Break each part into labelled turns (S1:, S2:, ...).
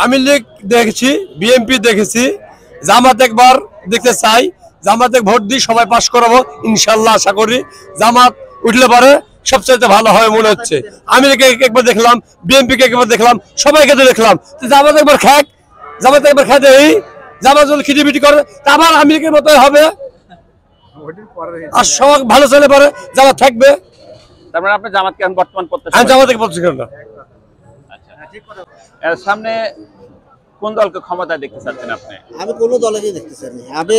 S1: আমি লীগ দেখেছি, বিএনপি দেখেছি, জামাত একবার দেখতে চাই। জামাতে ভোট দিয়ে সবাই পাস করাবো ইনশাল্লাহ, আশা করি জামাত উঠলে পারে সবচেয়ে ভালো হবে মনে হচ্ছে। আমি একবার দেখলাম, বিএনপি কে একবার দেখলাম, সবাইকে তো দেখলাম। জামাত একবার খাক, জামাত একবার খাই দেই, জামাত যদি খিটিপিটি করে আবার আমেরিকার মতোই হবে। আর সব ভালো চলে পারে, জামাত থাকবে।
S2: তার মানে আপনি জামাতকে বর্তমান প্রত্যাশা?
S1: আমি জামাতকে প্রত্যাশা করি না।
S2: সামনে কোন দলকে ক্ষমতায় দেখতে চাচ্ছেন আপনি?
S3: আমি কোনো দলকে দেখতে চাই না। আমি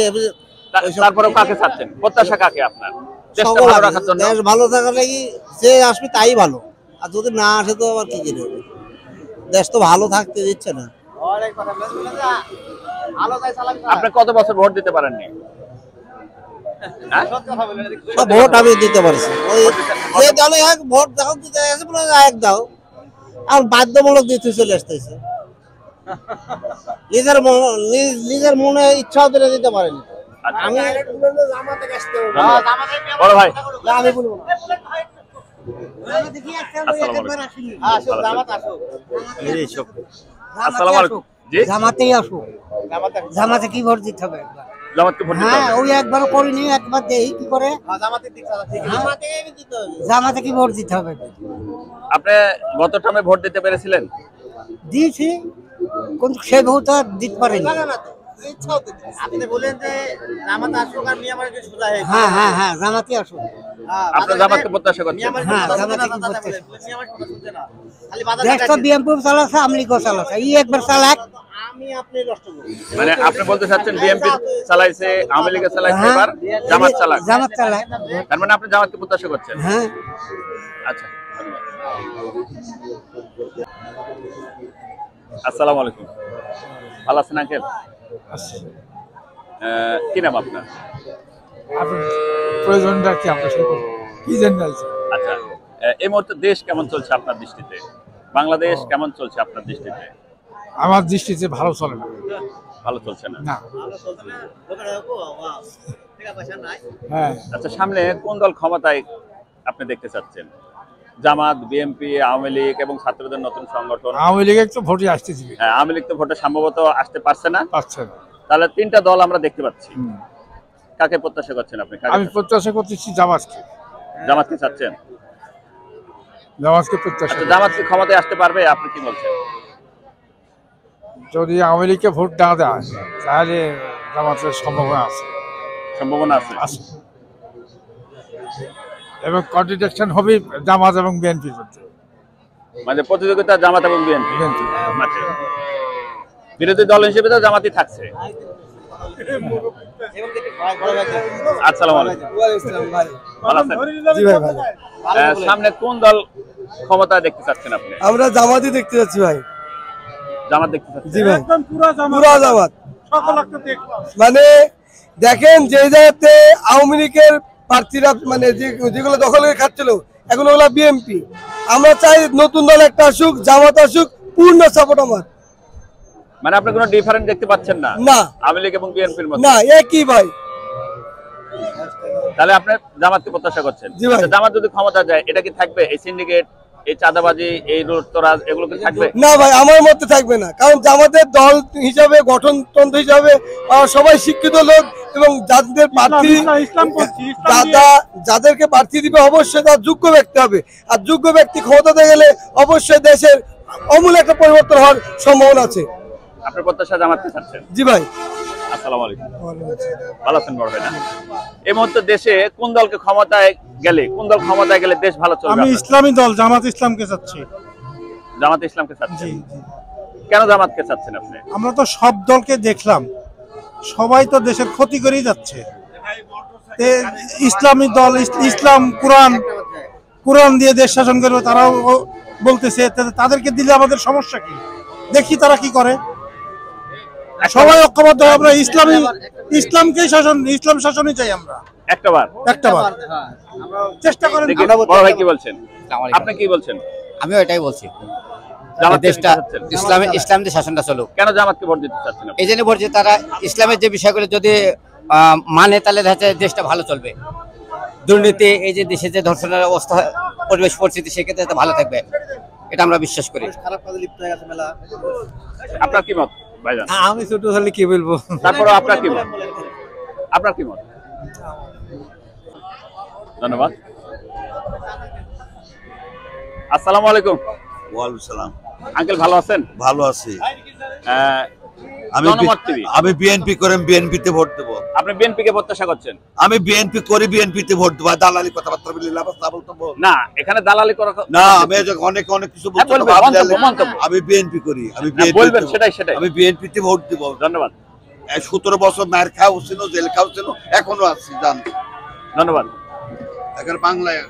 S2: তারপরে কাকে চাচ্ছেন? প্রত্যাশা কাকে আপনার? দেশটা ভালো রাখার জন্য?
S3: দেশ ভালো থাকার লাগি যে আসবে তাই ভালো, আর যদি না আসে তো আবার কি করবে? দেশ তো ভালো থাকতে দিচ্ছে না।
S2: আপনি কত বছর ভোট দিতে পারেননি?
S3: ভোট আমি দিতে পারছি, যে দলে এক ভোট যখন দিতে আসে বলে এক দাও, আর বাধ্যমূলক দিতে চলে আসতেছে। নিজের মনে ইচ্ছাও দিলে দিতে পারেনি। আমি
S2: বড় ভাই,
S3: আমি বলবো না।
S4: জামাতেই আসো, জামাতে কি ভোট দিতে হবে?
S2: জামাতকে ভোট দিতে হবে?
S4: ওই একবার করিনি, একবার দেই কি করে? জামাতে কি ভোট দিতে হবে?
S2: আপনি গত টার্মে ভোট দিতে পেরেছিলেন?
S4: দিয়েছি, কিন্তু সে ভোট আর দিতে পারেনি।
S3: আপনি বলেন যে জামাত আসুক আর মিয়ামার কি সোজা হয়ে?
S4: হ্যাঁ হ্যাঁ হ্যাঁ, জামাতে আসো।
S2: আপনি জামাতকে প্রত্যাশা করছেন?
S4: হ্যাঁ, জামাতে কি প্রত্যাশা? দেশটা বিএনপি চালাচ্ছে, আমলিগো চালাচ্ছে, এই একবার চালাক।
S3: আমি আপনি নষ্ট করব
S2: মানে আপনি বলতে চাচ্ছেন বিএনপি চালাইছে, আওয়ামী লীগ চালাইছে, এবার জামাত চালাক?
S4: জামাত চালাক।
S2: তার মানে আপনি জামাতকে প্রত্যাশা করছেন?
S4: হ্যাঁ।
S2: আচ্ছা, আসসালামু আলাইকুম। ভালো আছেন আঙ্কেল? কি নাম আপনার?
S1: প্রয়োজনটা কি আপনার কি জানতে?
S2: আচ্ছা, এই মুহূর্তে দেশ কেমন চলছে আপনার দৃষ্টিতে? বাংলাদেশ কেমন চলছে আপনার দৃষ্টিতে?
S1: আমার দৃষ্টিতে ভালো চলে না।
S2: ভালো চলছে না?
S1: হ্যাঁ।
S2: আচ্ছা, সামনে কোন দল ক্ষমতায় আপনি দেখতে চাচ্ছেন? জামাত, বিএনপি, আওয়ামী লীগ এবং ছাত্রদের নতুন সংগঠন?
S1: আওয়ামী লীগ তো ভোটে আসতেছি।
S2: হ্যাঁ, আওয়ামী লীগ তো ভোটে সম্ভবত আসতে পারছে না।
S1: তাহলে
S2: তিনটা দল আমরা দেখতে পাচ্ছি। কাকে প্রত্যাশা করছেন আপনি?
S1: আমি প্রত্যাশা করতেছি জামাতকে।
S2: জামাতকে চাচ্ছেন?
S1: জামাতকে প্রত্যাশা।
S2: আচ্ছা, জামাত কি ক্ষমতায় আসতে পারবে? আপনি কি বলছেন?
S1: যদি আওয়ামী লীগকে ভোট না দেয় তাহলে জামাতের সম্ভাবনা আছে।
S2: সম্ভাবনা আছে?
S1: এবং কন্ট্রাডিকশন হবে জামাত এবং বিএনপির মধ্যে,
S2: মানে প্রতিযোগিতা জামাত এবং বিএনপি। বিরোধী দল হিসেবে তো জামাতই থাকছে। আসসালামু আলাইকুম। ভালো আছেন?
S1: জি ভাই ভালো।
S2: সামনে কোন দল ক্ষমতায় দেখতে চাচ্ছেন আপনি?
S1: আমরা জামাতই দেখতে যাচ্ছি ভাই।
S2: জামাত দেখতে চাচ্ছেন?
S1: জি ভাই, একদম পুরো জামাত। মানে দেখেন, যে জায়গাতে আওয়ামী লীগের প্রার্থীরা মানে যেগুলো দখল করে খাচ্ছিল, এখন ওগুলো বিএনপি। আমরা চাই নতুন দল একটা আসুক, জামাত আসুক, পূর্ণ সাপোর্ট আমার।
S2: মানে আপনি কোনো ডিফারেন্ট দেখতে পাচ্ছেন না?
S1: না,
S2: আওয়ামী লীগ এবং বিএনপির মধ্যে
S1: না, একই ভাই।
S2: তাহলে আপনি জামাতকে প্রত্যাশা করছেন? জামাত যদি ক্ষমতা যায়, এটা কি থাকবে? এই সিন্ডিকেট, এই চাঁদাবাজি, এই লুটতরাজ, এগুলো কি থাকবে?
S1: না ভাই, আমার মতে থাকবে না। কারণ জামাতের দল হিসাবে, গঠনতন্ত্র হিসাবে সবাই শিক্ষিত লোক, এবং যাদের প্রার্থী, যাদেরকে প্রার্থী দিবে অবশ্যই তার যোগ্য ব্যক্তি হবে। আর যোগ্য ব্যক্তি ক্ষমতাতে গেলে অবশ্যই দেশের আমূল একটা পরিবর্তন হওয়ার সম্ভাবনা আছে।
S2: আপনার প্রত্যাশা জামাতকে চাচ্ছেন?
S1: জি ভাই।
S2: আসসালামু আলাইকুম। ভালো আছেন বড় ভাই? না, এই মুহূর্তে দেশে কোন দলকে ক্ষমতায় গেলে, কোন দল ক্ষমতায় গেলে দেশ ভালো চলবে?
S1: আমি ইসলামী দল জামাত ইসলামকে চাচ্ছি।
S2: জামাত ইসলামকে চাচ্ছেন? কেন জামাতকে চাচ্ছেন আপনি?
S1: আমরা তো সব দলকে দেখলাম, সবাই তো দেশের ক্ষতি করেই যাচ্ছে। ইসলামী দল, ইসলাম, কোরআন দিয়ে দেশ শাসন করবে, তারাও বলতেছে। তাদেরকে দিলে আমাদের সমস্যা কি? দেখি তারা কি করে। সবাই ঐক্যবদ্ধ হবে, আমরা ইসলামকেই শাসন, ইসলাম শাসনই চাই আমরা। একটাবার চেষ্টা করেন।
S2: বড় ভাই কি বলছেন? আপনি কি বলছেন?
S5: আমিও এটাই বলছি, দেশটা ইসলামের শাসনটা চলুক।
S2: কেন জামাতকে ভোট দিতে চাচ্ছেন?
S5: এই জন্য ভোট, তারা ইসলামের যে বিষয়গুলো যদি মানে, তাহলে দেশটা ভালো চলবে। দুর্নীতি, এই যে দেশে যে ধর্ষণের অবস্থা, পরিবেশ পরিস্থিতি, সেক্ষেত্রে তো ভালো থাকবে, এটা আমরা বিশ্বাস করি।
S2: আপনার কি মত ভাইজান?
S4: আমি ছোট হলে কি বলবো?
S2: তারপরে আপনার কি মত? আপনার কি মত? ধন্যবাদ। আসসালামু আলাইকুম।
S6: ওয়ালাইকুম সালাম।
S2: আঙ্কেল ভালো আছেন?
S6: ভালো আছি।
S2: জনমত টিভি।
S6: আমি বিএনপি করে বিএনপিতে ভোট দেব।
S2: আপনি বিএনপি কে প্রত্যাশা করছেন?
S6: আমি বিএনপি করে বিএনপিতে ভোট দেব। দালালি কথাবার্তা বলি লাভ না বলতে বল।
S2: না, এখানে দালালি করা
S6: না, আমি অনেক অনেক কিছু বলতে
S2: বলবেন, মন্তব্য।
S6: আমি বিএনপি করি। আমি
S2: বলবেন, সেটাই।
S6: আমি বিএনপিতে ভোট দেব।
S2: ধন্যবাদ।
S6: 17 বছর মার খাওয়া ছিল, জেল খাওয়া ছিল, এখনো আছি জান।
S2: ধন্যবাদ।
S6: এখন বাংলায়